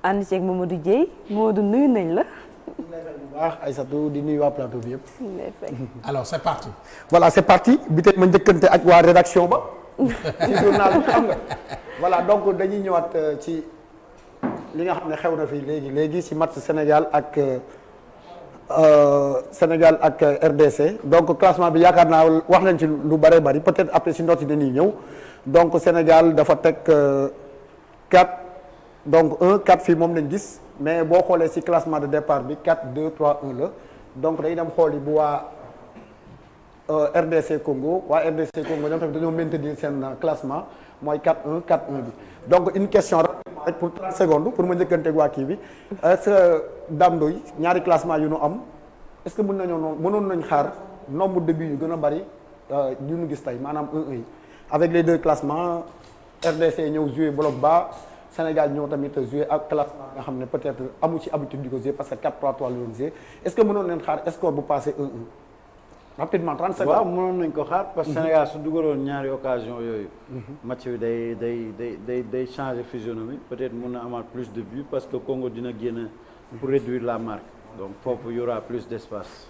ànd ceeg Mamadou Dieye Mamadou nuyu nañ la. bu baax Aïssatou di nuyu waa plateau bi yëpp. alors c'est parti. voilà c'est parti bi tey ma njëkkante ak waa rédaction ba. ci journal bi xam nga. voilà donc dañuy ñëwaat ci li nga xam ne xew na fi léegi ci match Sénégal ak RDC donc classement bi yaakaar naa wax nañ ci lu bëree bëri peut-être après ci note yi dañuy ñëw donc Sénégal dafa teg 4 donc 4 fii moom lañ gis. mais boo xoolee ci classement de départ bi 4 2 3 1 la donc dañuy dem xool yi bu waa RDC Congo ñoom tamit dañoo maintenir seen classement mooy 4 1 4 1 bi donc une question rek pour 30 secondes pour ma njëkkanteeg waa kii bi est-ce que Dame Ndoye ñaari classement yu nu am est-ce que mënoon nañ xaar nombre de buts yu gën a bari yu ñu gis tey maanaam 1-1 yi avec les deux classements RDC ñëw jouer bloc bas. Sénégal ñoo tamit joué ak classement nga xam ne peut-être amu ci habitude di ko jouer parce que 4-3-3 la doon jouer est-ce que mënoon leen xaar score bu passé 1-1 rapidement 30 secondes. waaw mënoon nañ ko xaar parce que Sénégal su dugaloon ñaari occasion yooyu. match bi day changer physionomie peut-être mën na amaat plus de buts parce que Congo dina génn pour réduire la marque donc foofu y aura plus d'espace.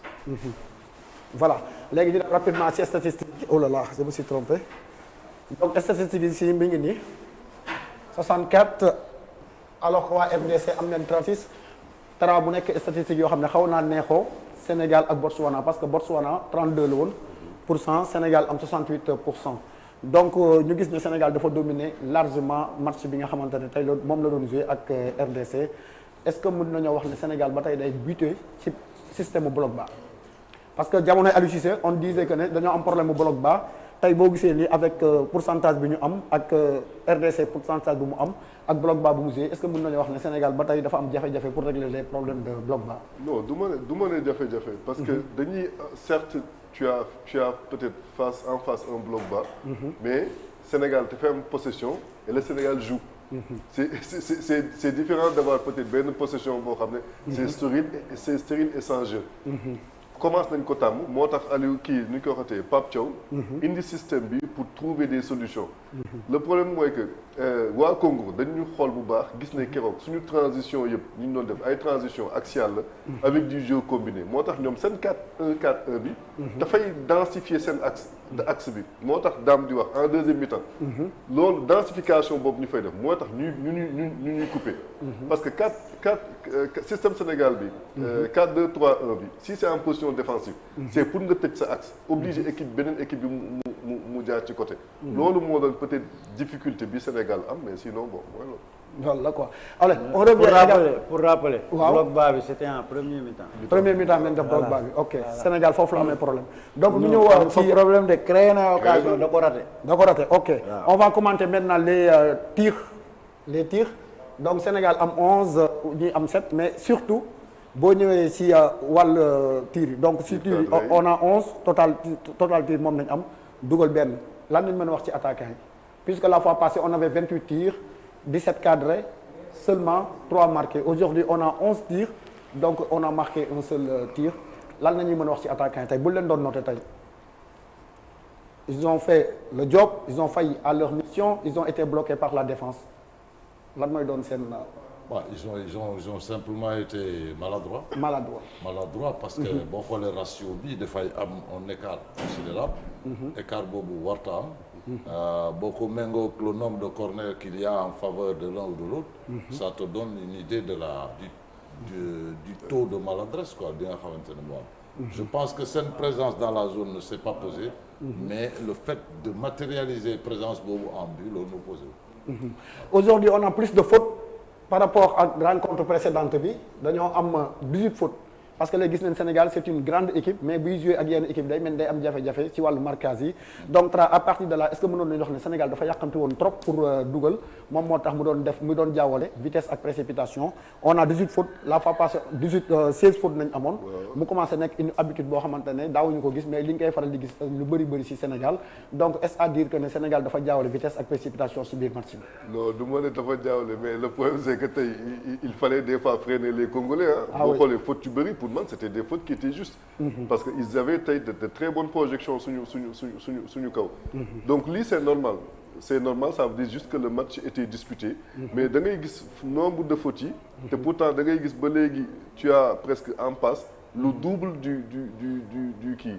voilà léegi dina rapidement ci statistique oh là là je me suis trompé donc statistique yi si mi ngi nii. 64 alors que waa RDC am nañ 36 tara bu nekk statistique yoo xam ne xaw naa neexoo Sénégal ak Botswana parce que Botswana 32 la woon pour cent Sénégal am 68 pour cent donc ñu gis ne Sénégal dafa dominer largement match bi nga xamante ne tey loolu moom la doon jouer ak RDC est-ce que mën nañoo wax ne Sénégal ba tey day buté ci système bloc bas parce que jamonoy Aliou Cissé on disait que ne dañoo am problème mu bloc bas. tey boo gisee nii avec pourcentage bi ñu am ak RDC pourcentage bi mu am ak bloc bas bu mu joué est-ce que mën nañu wax ne Sénégal ba tey dafa am jafe-jafe pour régler les problèmes de bloc bas. non du ma ne jafe-jafe. parce que dañuy certes tu as peut-être en face un bloc bas. mais Sénégal te fait am possession et le Sénégal joue. c'est différent d'avoir peut-être benn possession boo xam ne. c'est stérile et sans jeu. commence nañ ko tàmm moo tax Aliou kii ni ñu ko waxatee Pape Thiaw indi système bi pour trouver des solutions le problème mooy que waa Congo dañu xool bu baax gis ne keroog suñu transition yëpp ñu doon def ay transition axiale la avec du jeu combiné moo tax ñoom seen 4-1-4-1 bi dafay densifier seen axe bi moo tax Dame di wax en deuxième mi-temps loolu densification boobu ñu fay def moo tax ñuy couper parce que 4 système Sénégal bi 4-2-3-1 bi si c'est en position défensive c'est pour nga tëj sa axe obligé beneen équipe bi mu jaar ci côté loolu moo doon peut-être difficulté bi Sénégal am mais sinon bon mooy loolu voilà quoi allez on revient pour rappeler waaw bloc bas bi c'était en premier mi-temps premier mi-temps ngeen def bloc bas bi ok Sénégal foofu la amee problème donc ñu ñëw ci problème de créer na occasion da ko raté ok on va commenter maintenant les tirs donc Sénégal am 11 ñuy am 7 mais surtout boo ñëwee ci wàll tir yi donc ci tir yi on a 11 total tir moom nañ am dugal benn lan lañ mën a wax ci attaquant yi puisque la fois passée on avait 28 tirs 17 cadrés seulement 3 marqués aujourd'hui on a 11 tirs donc on a marqué un seul tir lan la ñuy mën a wax ci attaquant yi tey bu leen doon noter tey ils ont fait le job ils ont failli à leur mission ils ont été bloqués par la défense lan mooy doon seen. waaw ils ont simplement été maladroits parce que boo xoolee ratio bi dafay am un écart considérable écart boobu warta am boo ko méngoo le nombre de corners qu'il y a en faveur de l'un ou de l'autre ça te donne une idée du taux de maladresse quoi bi nga xamante ne moom je pense que seen présence dans la zone ne s'est pas posée mais le fait de matérialiser présence boobu en but loolu nu posé aujourd'hui on a plus de fautes par rapport ak rencontre précédente bi dañoo am 18 fautes parce que léegi gis nañ Sénégal c'est une grande équipe mais buy jouer ak yenn équipe day mel day am jafe-jafe ci wàllu marquage yi donc à partir de là est-ce que mënoon nañu wax ne Sénégal dafa yàqamti woon trop pour dugal moom moo tax mu doon jaawale vitesse ak précipitation on a 18 fautes la fois passée 16 fautes nañ amoon mu commencé nekk une habitude boo xamante ne daawuñu ko gis mais li nga koy faral di gis lu bëri ci Sénégal donc est-ce à dire que ne Sénégal dafa jaawale vitesse ak précipitation ci biir match bi. non du ma ne dafa jaawale mais le problème c'est que tey il fallait des fois freiner les Congolais ah. boo xoolee fautes yu bëri pour man c'était des fautes qui étaient justes. parce que ils avaient tey de très bonnes projections suñu kaw. donc lii c'est normal c'est normal, ça veut dire juste que le match était disputé. Mais da ngay gis nombre de fautes yi te pourtant da ngay gis ba léegi tu as presque en passe le double du kii.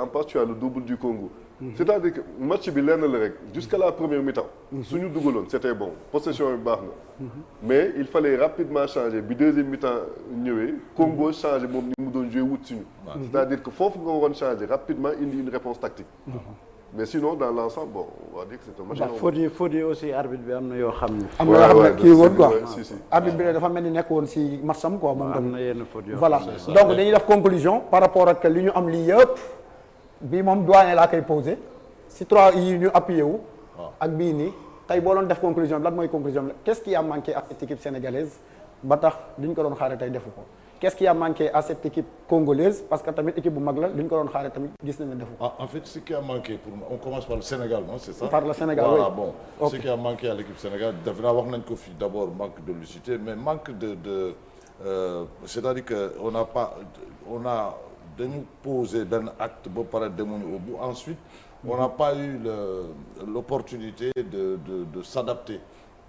En passe tu as le double du Congo. C'est-à-dire que match bi lenn la rek jusqu'à la première mi-temps. suñu dugaloon c'était bon possession bi baax na. mais il fallait rapidement changer bi deuxième mi-temps ñëwee Congo changer moom ni mu doon jouer wut suñu. c'est-à-dire que foofu nga waroon changer rapidement indi une réponse tactique. mais sinon dans l'ensemble bon on va dire que c'est un match. ndax faute yi aussi arbitre bi am na yoo xam ne. am na yoo xam ne kii woon quoi si. arbitre bi dafa mel ni nekk woon si match am quoi moom am tamit. na yenn faute yoo voilà donc dañuy def conclusion par rapport ak li ñu am lii yëpp bii moom doyen laa koy posé si 3 yi ñu appuyé wu. ak bii nii tey boo doon def conclusion bi lan mooy conclusion bi qu'est-ce qui a manqué à cette équipe sénégalaise ba tax li ñu ko doon xaaree tey defu ko qu'est-ce qui a manqué à cette équipe congolaise parce que tamit équipe bu mag la li ñu ko doon xaaree tamit gis nañ ne defu ko. En fait, ce qui a manqué pour moi, on commence par le Sénégal, non, c'est ça? Par le Sénégal, voilà, oui. Bon, Okay. Ce qui a manqué à l'équipe sénégalaise, d'abord manque de lucidité, mais manque c'est-à-dire que on a dañu posé benn acte ba pare demuñu au bout. Ensuite, on n'a pas eu l'opportunité de s'adapter.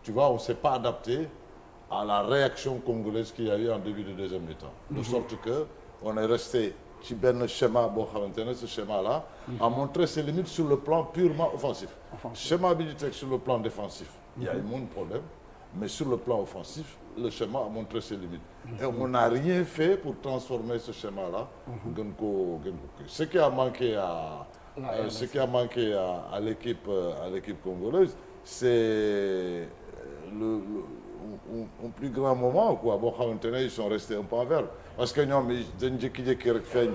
Tu vois, on s'est pas adapté à la réaction congolaise qu'il y a eu en début de deuxième mi-temps. De sorte que on est resté ci benn schéma boo xamante ne ce schéma-là a montré ses limites sur le plan purement offensif. Schéma bi ñu teg sur le plan défensif, il y a eu moins de problèmes, mais sur le plan offensif, le schéma a montré ses limites. Et on n'a rien fait pour transformer ce schéma-là. Ce qui a manqué à l'équipe congolaise, c'est un plus grand moment quoi boo xamante ne ils sont restés un peu en verve parce que ñoom dañ jékki-jékki rek feeñ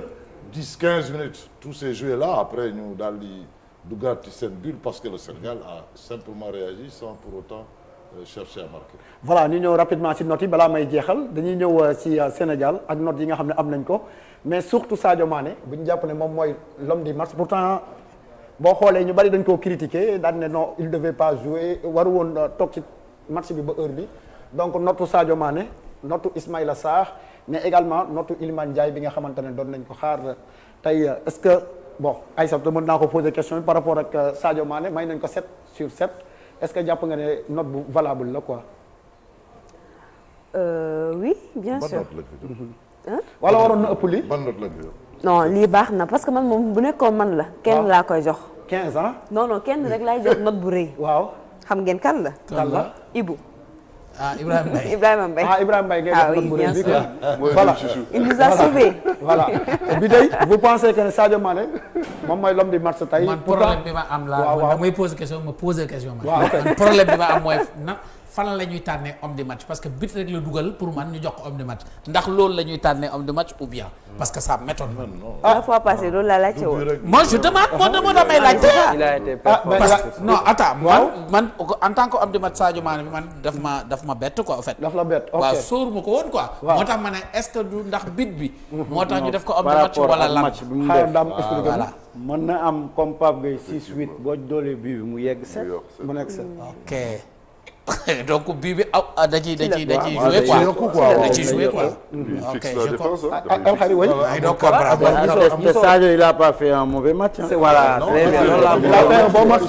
10-15 minutes tous ces joueurs là après ñu daal di duggaat ci seen bulle parce que le Sénégal a simplement réagi sans pour autant chercher à marquer. voilà ñu ñëw rapidement ci notes yi balaa may jeexal dañuy ñëw ci Sénégal ak notes yi nga xam ne am nañ ko mais surtout Sadio Mané bu ñu jàpp ne moom mooy l'homme du match pourtant boo xoolee ñu bari dañ koo critiquer daan ne non il devait pas jouer waru woon toog ci match bi ba heure bi donc notu Sadio Mané notu Ismaïla Sarr mais également notu Iliman Ndiaye bi nga xamante ne doon nañ ko xaar tey est-ce que bon Aïssatou mën naa ko poser question bi par rapport ak Sadio Mané may nañ ko 7 sur 7 est-ce que jàpp nga ne note bu valable la quoi. Oui bien sûr. wala waroon na ëpp lii. ban note la ñu non lii baax na parce que man moom bu nekkoon man la. kenn laa koy jox. 15 ans. non kenn rek laay jox note bu rëy. waaw. xam ngeen kan la. kan la Ibou. Ibrahima Mbaye. Ibrahima Mbaye. Ibrahima Mbaye ngay jox note bu rëy bi quoi. voilà il nous a sauvés. voilà bi day vous pensez que Sadio Mané moom mooy l'homme du match tey. man problème bi ma am la man damay poser question ma poser question man. waaw ok problème bi ma am mooy fan la ñuy tànnee homme du match parce que bit rek la dugal pour man ñu jox ko homme du match ndax loolu la ñuy tànnee homme du match ou bien parce que ça m'étonne. la fois passée loolu laa laajte woon. moi je demande moo damay laajte. il a été parce que non attends man en tant que homme du match Sadio Mané bi man daf ma bett quoi en fait. daf la bett ok waaw sóoru ma ko woon quoi. moo tax ma ne est-ce que du ndax bit bi. moo tax ñu def ko homme du par match rapport wala ak lan. match bi mu xaaral def daam expliqué voilà. mën na am comme Pape Gueye 6-8 boo doolee bii bi mu yegg 7. mu nekk sa. ok donc bii bi da ciy jouer quoi. quoi da ciy jouer quoi. Il ok fixe la je défense hein. Alxari way donc comprendre. te Sadio il a pas fait un mauvais match. voilà très bien loolu laa il a fait un bon match.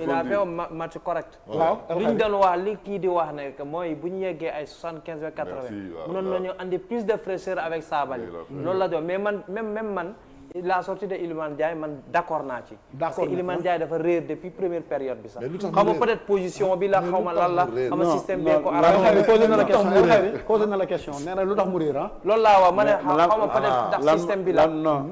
il a fait un match correct. waaw li ñu doon wax li kii di wax ne que mooy bu ñu yeggee ay 75 ba 80. mënoon nañu andi plus de fraîcheur avec Sabaly. loolu la doon mais man même man. la sortie de Iliman Ndiaye man d'accord naa ci. parce que Iliman Ndiaye dafa réer depuis première période bi sax. xaw ma peut-être position bi la xaw ma lan la. xaw ma système bee ko arrangé. posé na la question posé na la question nee na lu tax mu réer ah. loolu laa wax ma ne xaw ma peut-être ndax système bi la.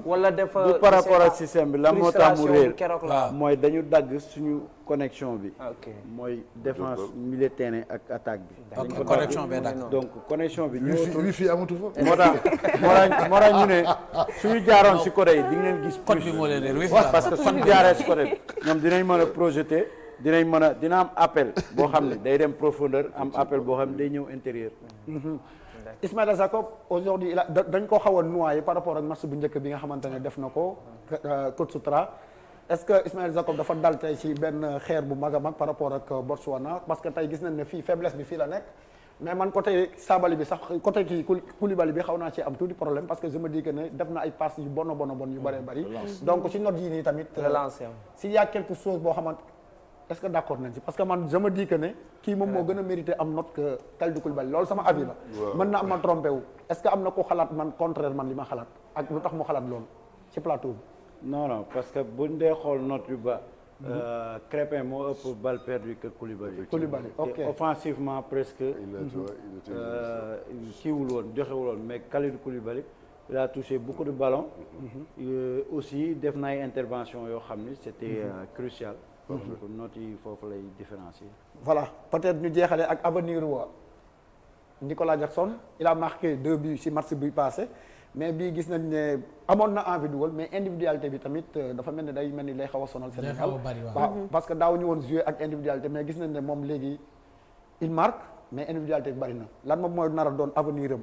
wala dafa du par rapport ak système bi lan moo tax mu réer keroog la. mooy dañu dagg suñu connexion bi. ok mooy défense milieu terrain ak attaque bi. ok connexion bee d'accord. donc connexion bi ñëwatul wifi amatu fa. moo tax ñu ne suñu jaaroon si côté yi di ngeen gis. code bi moo leen réer wifi parce que suñu jaaree si côté bi ñoom dinañ mën a projeter dina am appel boo xam ne day dem profondeur am appel boo xam ne day ñëw intérieur. Ismaïla Jacob aujourd'hui dañ ko xaw a noyé par rapport ak match bu njëkk bi nga xamante ne def na ko Côte Soutra est-ce que Ismaïla Jacob dafa dal tey ci benn xeer bu mag a mag par rapport ak Botswana parce que tey gis nañ ne fii faiblesse bi fii la nekk mais man côté Sabaly bi sax côté kii Koulibaly bi xaw naa ci am tuuti problème parce que je me dis que ne def na ay passes yu bon yu bëree bëri. donc si note yi nii tamit. s'il y a quelque chose boo xamante est-ce que d'accord nañ ci parce que man je me dis que ne kii moom moo gën a mérité am note que Kalidou Koulibaly loolu sama avis la. mën na am ma trompé wu est-ce que am na ku xalaat man contraire man li ma xalaat ak lu tax mu xalaat loolu ci plateau bi. non parce que buñ dee xool note yu ba. Crépin moo ëpp balle perdue que Koulibaly. ok et offensivement presque. kiiwul woon joxewul woon mais Kalidou Koulibaly il a touché beaucoup de ballons. aussi def na ay intervention yoo xam ni c'était crucial. donc note yi foofu lay différencier. voilà peut-être ñu jeexalee ak avenir wa Nicolas Jackson il a marqué 2 buts ci match bi passé mais bii gis nañ ne amoon na envie dugal mais individualité bi tamit dafa mel ni day mel ni lay xaw a sonal Sénégal waaw parce que daaw ñu woon jouer ak individualité mais gis nañ ne moom léegi il marque mais individualité bi bari na lan moom mooy nar a doon avenir am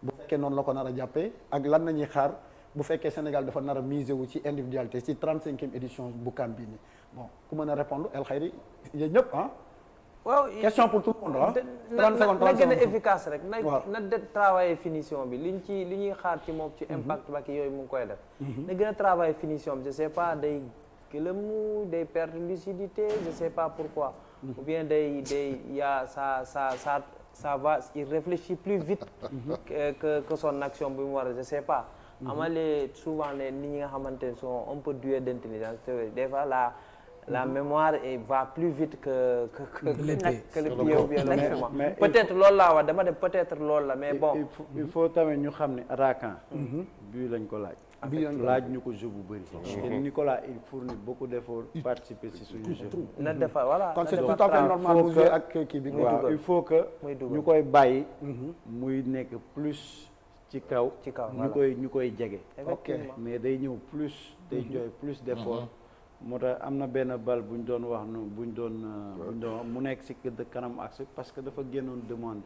bu fekkee noonu la ko nar a jàppee ak lan nañuy xaar bu fekkee Sénégal dafa nar a miser wu ci individualité ci 35e édition bu CAN bii nii bon ku mën a répondre El Khayri yéen ñëpp waaw question pour tout le monde 30 secondes na gën a efficace rek na de travailler finition bi li ñuy xaar ci moom ci impact bak yooyu mu ngi koy def na gën a travailler finition bi je sais pas day gëlëmu day perdre lucidité je sais pas pourquoi ou bien day yaa ça va il réfléchit plus vite que son action bi mu war a je sais pas amale souvent ne nit ñi nga xamante ne sont un peu doués d'intelligence des fois la mémoire va plus vite que le pied ou bien le mouvement peut-être loolu laa wax dama dem peut-être loolu la mais bon il faut tamit ñu xam ne attaquant bii lañ ko laaj ñu ko jeu bu bëri te Nicolas il fournit beaucoup d'efforts participer ci suñu jeu na defa voilà kon c'est tout à fait normal mu jouer ak kii bi waaw il faut que ñu koy bàyyi muy nekk plus ci kaw ñu koy jege mais day ñëw plus day jooy plus d'efforts moo tax am na benn bal bu ñu doon wax nu bu ñu doon mu nekk ci kanam axe parce que dafa génnoon demande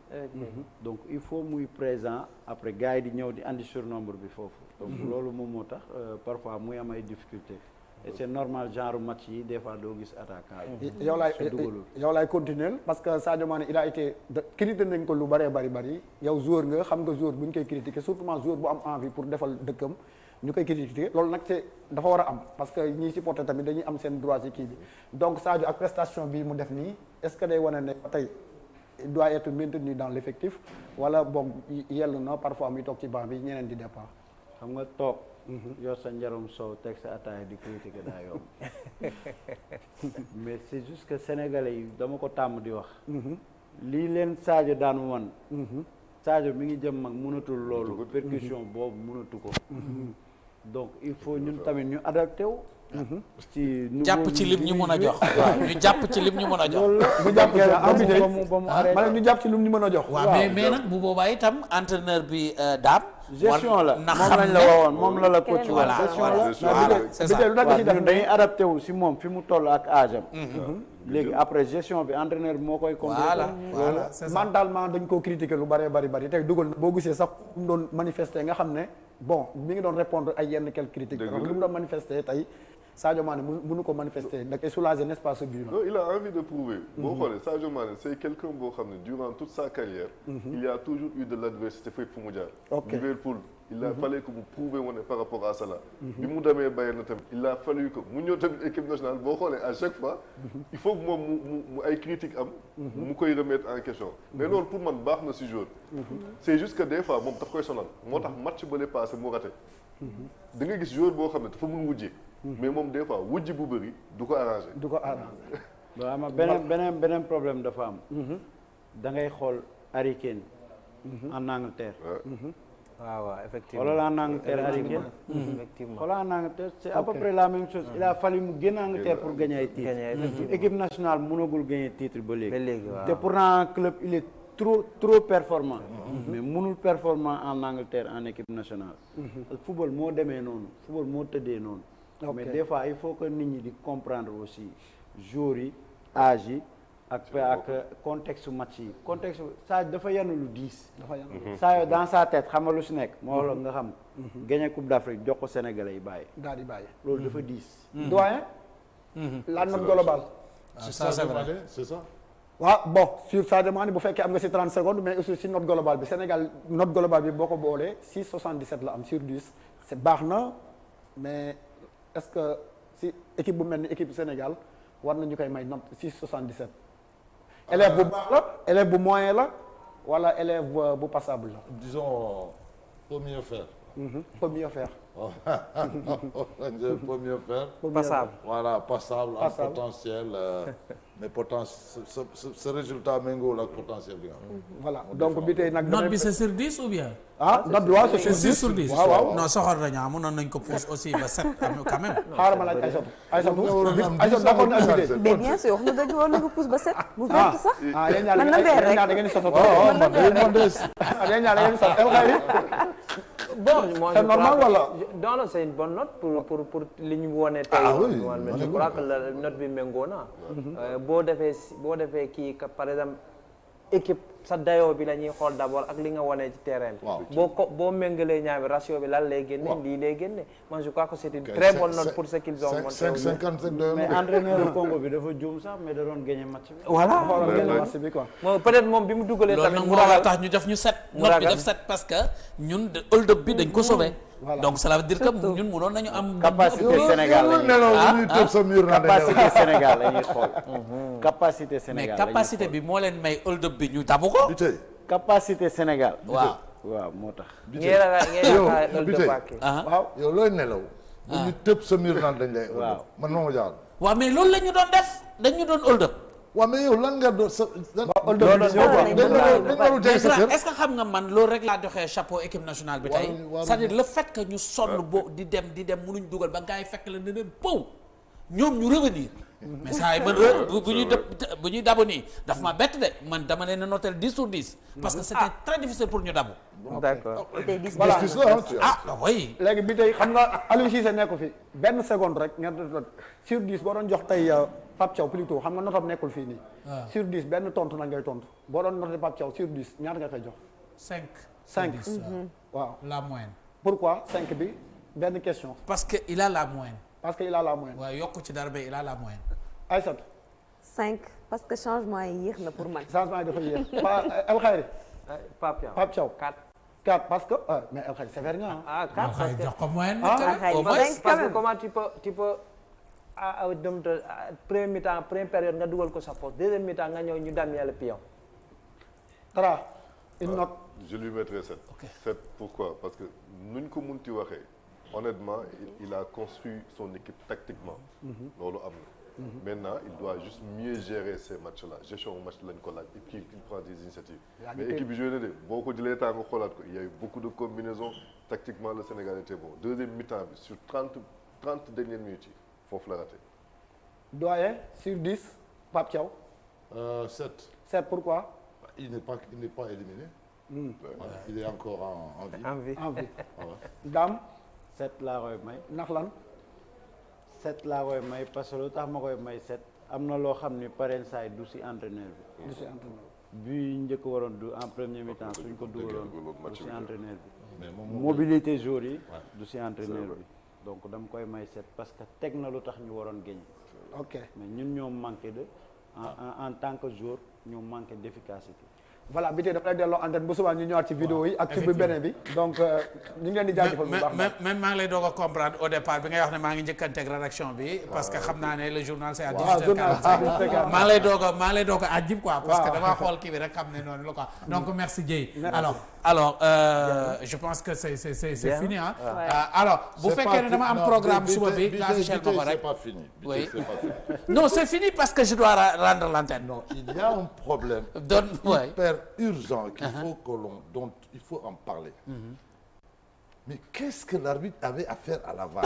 donc il faut muy présent après gars yi di ñëw di andi surnombre bi foofu donc loolu moom moo tax parfois muy am ay difficultés et c'est normal genre match yi des fois doo gis attaquant yow laay continuer parce que Sadio Mané il a été critiqué nañ ko lu bëree bëri yow joueur nga xam nga joueur bu ñu koy critiquer surtout joueur bu am envie pour defal dëkkam ñu koy critiquer loolu nag c'est dafa war a am parce que ñiy supporter tamit dañuy am seen droit ci kii bi donc Sadio ak prestation bi mu def nii est-ce que day wane ne ba tey il doit être maintenu dans l'effectif wala boog yellu na parfois muy toog ci banc bi ñeneen di départ. xam nga toog. yor sa njarum soow teg sa ataaya di critiquer daa yomb mais c'est juste que sénégalais yi dama ko tàmm di wax. lii leen Sadio daan wan. Sadio mi ngi jëm mag mënatul loolu. percussion boobu mënatu ko. donc il faut ñun tamit ñu adapté wu. ci jàpp ci lim ñu mën a jox. ñu jàpp ci lim ñu mën a jox. bu jàppee ba ñu jàpp ci lim ñu mën a jox. waaw mais nag bu boobaa itam entraîneur bi daam. gestion la moom lañ la waxoon moom la coach voilà c'est ça ñun dañuy adapté wu si moom fi mu toll ak âge am. léegi après gestion bi entraîneur bi moo koy. voilà c'est ça mentalement dañ koo critiquer lu bari tey dugal na boo gisee sax mu doon manifester nga xam ne bon mi ngi doon répondre ay yenn quelques critiques. lu mu doon manifester tey Sadio Mané mënu ko manifester da koy soulager n'est-ce pas ce but là. non il a envie de prouver. boo xoolee Sadio Mané c'est quelqu'un boo xam ne durant toute sa carrière. il y a toujours eu de l'adversité fépp fu mu jaar. Liverpool il a fallu que mu prouver woon par rapport à cela. bi mu demee Bayern tamit il a fallu que mu ñëw tamit équipe nationale boo xoolee à chaque fois. il faut que moom mu ay critiques am. mu koy remettre en question. mais loolu pour man baax na si joueur. c'est juste que des fois moom daf koy sonal. moo tax match ba le passé mu raté. da nga gis joueur boo xam ne dafa mun wujjee. mais moom des fois wujj bu bëri du ko arrangé. waaw ama beneen problème dafa am. da ngay xool Harry Kane en Angleterre. waaw effectivement xoolal en Angleterre Harry Kane. effectivement xoolal en Angleterre c'est à peu près la même chose. il a fallu mu génn Angleterre pour gagner ay titres. équipe nationale mënagul gagner titre ba léegi. te pourtant un club il est trop performant. mais mënul performant en Angleterre en équipe nationale. football moo demee noonu football moo tëddee noonu. mais des fois il faut que nit ñi di comprendre aussi joueurs yi âge yi ak contexte match yi contexte saa dafa yanu lu diis. saa yoo dans sa tête xam nga lu si nekk. moo la nga xam. gagné coupe d'Afrique jox ko Sénégalais yi bàyyi. daal di bàyyi loolu dafa diis. doyen. la note globale. ça c'est vrai c'est ça. waaw bon sur Sadio Mané bu fekkee am nga si 30 secondes mais aussi si note globale bi Sénégal note globale bi boo ko boolee 6,77 la am sur 10 c'est baax na mais est-ce que si équipe bu mel ni équipe Sénégal war nañu koy may note 6,77 élève bu baax la élève bu moyen la wala élève bu passable la. Disons, peut mieux faire. Peut mieux faire. Peut mieux faire. Passable. Voilà, passable, en potentiel. Mais ce résultat méngóo ak potentiel bi nga xam. Voilà donc bi tey nag. note bi c'est sur 10 ou bien. note bi waaw c'est c'est sur 10. waaw non soxor nañu mënoon nañ ko pousse aussi ba 7 quand même. xaaral ma laaj Aïssatou d'accord na ak bi mais bien sûr wax na dëgg war na ko pousse ba 7. bu fekk sax. yéen ñaar man na beer rek da ngeen di soto. man na beer rek yéen ñaar da ngeen di soto El Khayri. Bon, moi c'est je normal crois wala. non non c'est une bonne note pour li ñu wone tey. oui je crois que la note bi méngoo na. boo defee kii par exemple équipe sa dayoo bi la ñuy xool d'abord ak li nga wone ci terrain bi. boo méngalee ñaari ratio bi lan lay génne. lii lay génne moi je crois que c'est une très bonne note pour ce qu'ils ont montré. 55 mais entraîneur Congo bi dafa juum sax mais da doon gagner match bi. voilà match bi quoi. peut-être moom bi mu dugalee tamit loolu nag moo tax ñu def ñu 7. note bi def 7 parce que ñun hold up bi dañ ko sauvé. donc cela veut dire que ñun mënoon nañu am. capacité Sénégal capacité Sénégal la ñuy xool. capacité Sénégal mais capacité bi moo leen may hold up bi ñu dabu ko. capacité Sénégal. waaw moo tax. waaw yow looy nelaw. bu ñu tëb sa mur naan dañ lay. waaw man moo ma jaaxal. waaw mais loolu la ñu doon def dañu doon hold up. waaw mais yow lan nga doon sa. est-ce que xam nga man loolu rek laa doxee chapeau équipe nationale bi tey c'est-à-dire le fait que ñu sonn boo di dem mënuñ dugal ba gars yi fekk la ne leen pow ñoom ñu revenir mais saa yi man bu ñuy dabu nii daf ma bett de man dama leen a noter 10 sur 10 parce que c'était très difficile pour ñu dabu. d'accord voilà oui. léegi bi tey xam nga Aliou Cissé nekku fi benn seconde rek nga sur 10 boo doon jox tey Pape Thiaw plutôt xam nga notam nekkul fii nii. sur 10 benn tontu na ngay tontu boo doon noté Pape Thiaw sur 10 ñaata nga koy jox. 5. waaw la moyenne. pourquoi 5 bi benn question. parce que il a la moyenne. parce que il a la moyenne. waaw yokku ci dara ba il a la moyenne. Aïssatou. 5 parce que changement yi yéex na pour man. changement yi dafa yéex. El Khayri. Pape Thiaw 4 parce que mais El Khayri sévère nga ah 4 parce que jox ko moyenne. parce que comment tu peux premier mi-temps première période nga dugal ko sa poste deuxième mi-temps nga ñëw ñu dam yàlla pion. Tra une note. Je lui mettrai 7. 7 pourquoi? Parce que nuñ ko munti waxee honnêtement il a construit son équipe tactiquement. loolu am na. maintenant il doit juste mieux gérer ces matchs-là gestion match lañ ko laaj et puis il prend des initiatives. mais équipe bi joué na de boo ko jëlee temps nga xoolaat ko il y a eu beaucoup de combinaisons tactiquement le Sénégal était bon deuxième mi-temps bi sur 30 dernières minutes yi foofu la raté. doyen sur 10 Pape Thiaw. 7. 7 pourquoi? Il n'est pas éliminé. Voilà, il est encore en vie. En vie. Dame. 7 laa koy may. ndax lan. 7 laa koy may parce que lu tax ma koy may 7 am na loo xam ni pareen saay du si entraîneur bi. du si entraîneur bi njëkk waroon du en premier mi-temps suñ ko dugaloon du si entraîneur bi. mais mobilité jour yi. du si entraîneur bi. donc dama koy may 7 parce que teg na lu tax ñu waroon gagner. ok mais ñun ñoo manqué de en tant que joueur ñoo manqué d'efficacité. voilà bi tey dafa lay delloo antenne bu subaa ñu ñëwaat ci vidéo yi ak ci bi beneen bi donc ñu ngi leen di jaajëfal bu baax même maa ngi lay doog a comprendre au départ bi ngay wax ne maa ngi njëkkanteeg rédaction bi parce que xam naa ne le journal c'est à 18h45 maa ngi lay doog a àjjib quoi parce que damaa xool kii bi rek xam ne noonu la quoi donc merci Dieye alors je pense que c'est fini hein alors bu fekkee ne dama am programme suba bi nga affiché ma ko rek c'est pas fini. oui non c'est fini parce que je dois rendre l'antenne. Non, il y a un problème urgent dont il faut en parler. Mais qu'est-ce que l'arbitre avait à faire à la VAR?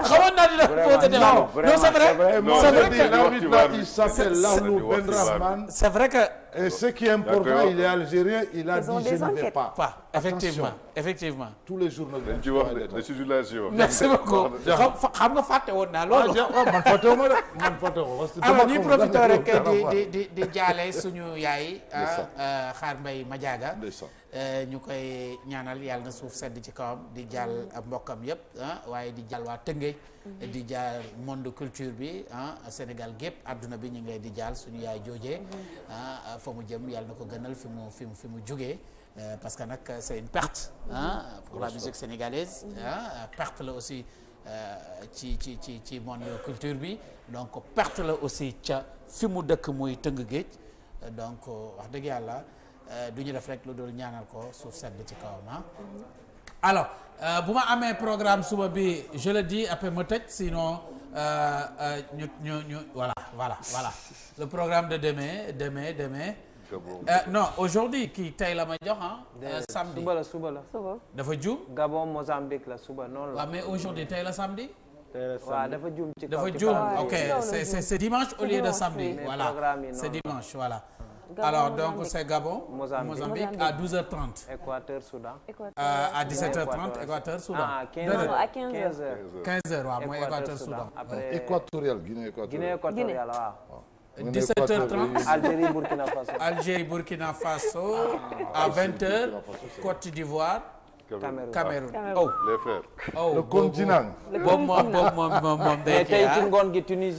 xamoon naa dina poser débat. Non, c'est vrai que l'arbitre là il s'appelle Lahlou Ben Rahman. C'est vrai que Et ce qui est important, il est algérien, il a dit je ne vais pas. Effectivement. Tous les journaux. dañ ci wax de ci journalisme. Merci beaucoup. xam nga fàtte woon naa loolu. man fàttewuma de man fàttewuma. alors ñuy profité rek di jaale suñu yaay. Xaar Mbay Madiaga. ñu koy ñaanal yàlla na suuf sedd ci kawam di jàll ab mbokkam yëpp waaye di jàll waa Tëngéej. di jàll monde culture bi Sénégal gépp àdduna bi ñu ngi lay di jàll suñu yaay joojee fa mu jëm yàlla na ko gënal fi mu jógee. Parce que nag c'est une perte pour la musique sénégalaise perte la aussi ci monde culture bi donc perte la aussi ca fi mu dëkk muy Tëngéej donc wax dëgg yàlla du ñu def rek lu dul ñaanal ko suuf sedd ci kawam alors bu ma amee programme suba bi je le dis après ma tëj sinon ñu voilà le programme de demain non aujourd'hui kii tey la ma jox samedi suba la dafa juum Gabon Mozambique la suba noonu la waaw mais aujourd'hui tey la samedi waaw dafa juum ci kaw dafa juum ok c'est dimanche au lieu de samedi voilà c'est dimanche voilà alors donc c'est Gabon Mozambique à 12h30 Équateur Soudan à 17h30 Équateur Soudan à 15h waaw mooy Équateur Soudan équatorial Guinée équatoriale waaw 17h30 Algérie Burkina Faso à 20h Côte d'Ivoire Cameroun les frères le continent boobu moom day tey ci ngoon gi Tunisie